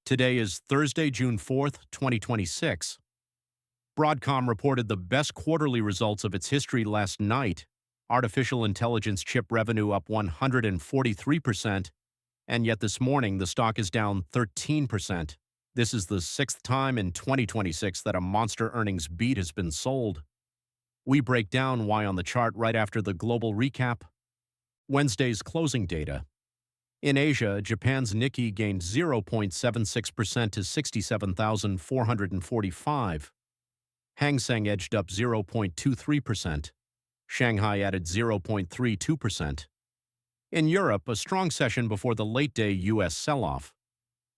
Today is Thursday, June 4th, 2026. Broadcom reported the best quarterly results of its history last night. Artificial intelligence chip revenue up 143%, and yet this morning the stock is down 13%. This is the sixth time in 2026 that a monster earnings beat has been sold. We break down why on the chart right after the global recap. Wednesday's closing data. In Asia, Japan's Nikkei gained 0.76% to 67,445. Hang Seng edged up 0.23%. Shanghai added 0.32%. In Europe, a strong session before the late-day U.S. sell-off.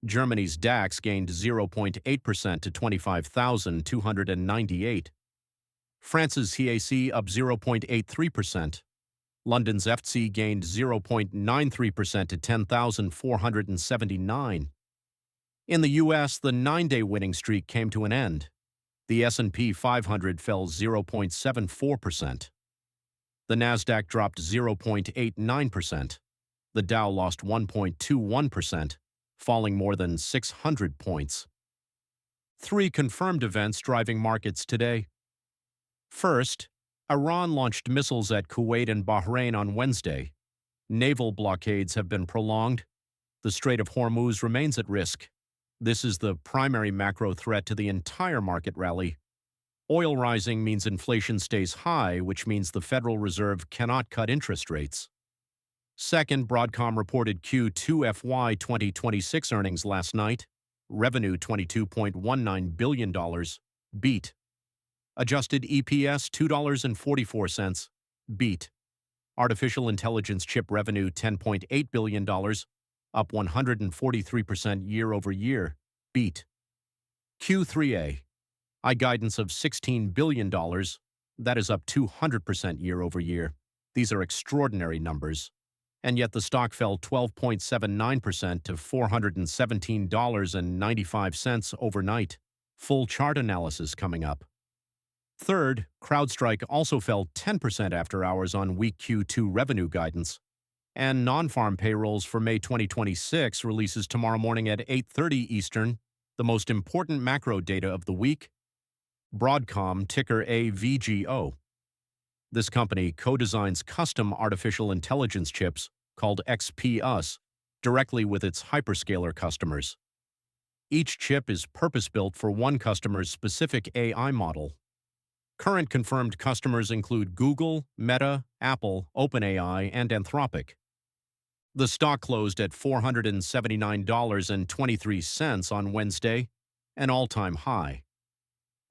Germany's DAX gained 0.8% to 25,298. France's CAC up 0.83%. London's FTSE gained 0.93% to 10,479. In the U.S., the 9-day winning streak came to an end. The S&P 500 fell 0.74%. The Nasdaq dropped 0.89%. The Dow lost 1.21%, falling more than 600 points. 3 confirmed events driving markets today. First, Iran launched missiles at Kuwait and Bahrain on Wednesday. Naval blockades have been prolonged. The Strait of Hormuz remains at risk. This is the primary macro threat to the entire market rally. Oil rising means inflation stays high, which means the Federal Reserve cannot cut interest rates. Second, Broadcom reported Q2 FY 2026 earnings last night. Revenue $22.19 billion, beat. Adjusted EPS $2.44, beat. Artificial intelligence chip revenue $10.8 billion, up 143% year-over-year, beat. Q3A, guidance of $16 billion, that is up 200% year-over-year. These are extraordinary numbers. And yet the stock fell 12.79% to $417.95 overnight. Full chart analysis coming up. Third, CrowdStrike also fell 10% after hours on weak Q2 revenue guidance. And non-farm payrolls for May 2026 releases tomorrow morning at 8:30 Eastern, the most important macro data of the week. Broadcom, ticker AVGO. This company co-designs custom artificial intelligence chips called XPUs directly with its hyperscaler customers. Each chip is purpose-built for one customer's specific AI model. Current confirmed customers include Google, Meta, Apple, OpenAI, and Anthropic. The stock closed at $479.23 on Wednesday, an all-time high.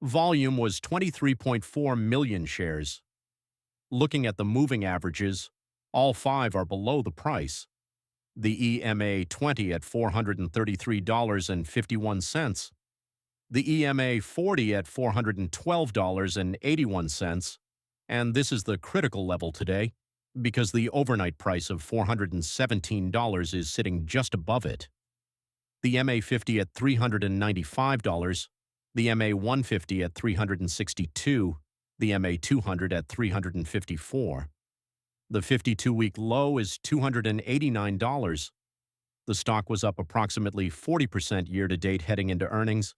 Volume was 23.4 million shares. Looking at the moving averages, all 5 are below the price. The EMA 20 at $433.51. The EMA 40 at $412.81, and this is the critical level today because the overnight price of $417 is sitting just above it. The MA 50 at $395, the MA 150 at $362, the MA 200 at $354. The 52-week low is $289. The stock was up approximately 40% year-to-date heading into earnings.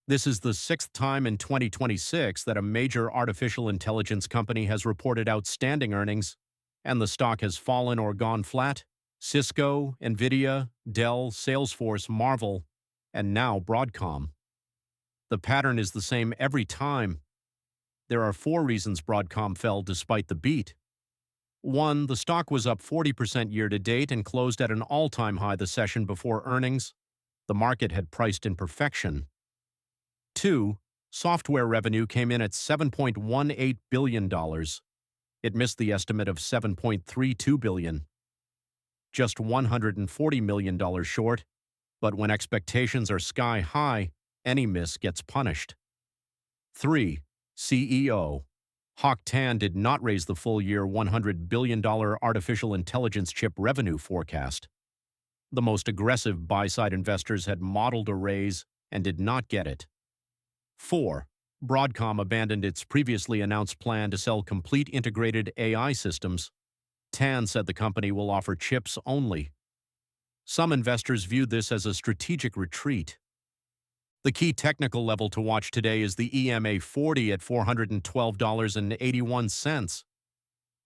This is the 6th time in 2026 that a major artificial intelligence company has reported outstanding earnings, and the stock has fallen or gone flat. Cisco, NVIDIA, Dell, Salesforce, Marvel, and now Broadcom. The pattern is the same every time. There are 4 reasons Broadcom fell despite the beat. 1. The stock was up 40% year-to-date and closed at an all-time high the session before earnings. The market had priced in perfection. 2. Software revenue came in at $7.18 billion. It missed the estimate of $7.32 billion. Just $140 million short, but when expectations are sky high, any miss gets punished. 3. CEO. Hock Tan did not raise the full-year $100 billion artificial intelligence chip revenue forecast. The most aggressive buy-side investors had modeled a raise and did not get it. 4. Broadcom abandoned its previously announced plan to sell complete integrated AI systems. Tan said the company will offer chips only. Some investors view this as a strategic retreat. The key technical level to watch today is the EMA 40 at $412.81.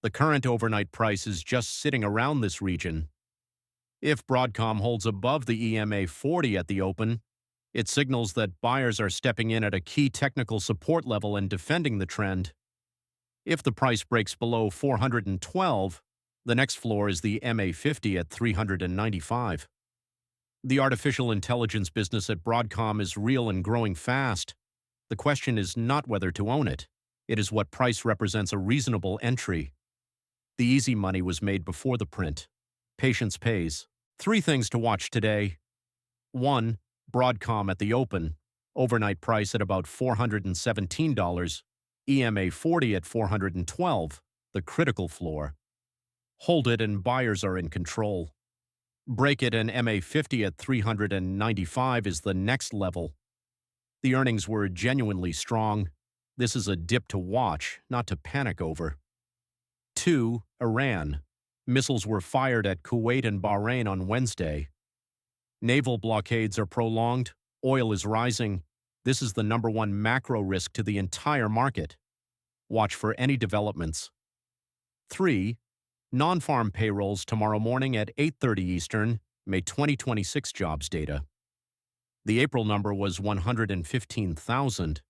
The current overnight price is just sitting around this region. If Broadcom holds above the EMA 40 at the open, it signals that buyers are stepping in at a key technical support level and defending the trend. If the price breaks below 412, the next floor is the MA 50 at 395. The artificial intelligence business at Broadcom is real and growing fast. The question is not whether to own it. It is what price represents a reasonable entry. The easy money was made before the print. Patience pays. 3 things to watch today. 1. Broadcom at the open. Overnight price at about $417. EMA 40 at 412, the critical floor. Hold it and buyers are in control. Break it and MA 50 at 395 is the next level. The earnings were genuinely strong. This is a dip to watch, not to panic over. 2. Iran. Missiles were fired at Kuwait and Bahrain on Wednesday. Naval blockades are prolonged. Oil is rising. This is the #1 macro risk to the entire market. Watch for any developments. 3. Non-farm payrolls tomorrow morning at 8:30 Eastern, May 2026 jobs data. The April number was 115,000.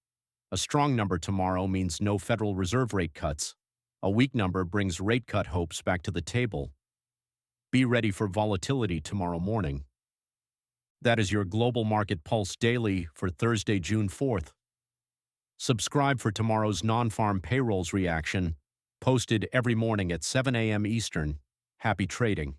A strong number tomorrow means no Federal Reserve rate cuts. A weak number brings rate cut hopes back to the table. Be ready for volatility tomorrow morning. That is your Global Market Pulse Daily for Thursday, June 4th. Subscribe for tomorrow's non-farm payrolls reaction, posted every morning at 7 a.m. Eastern. Happy trading.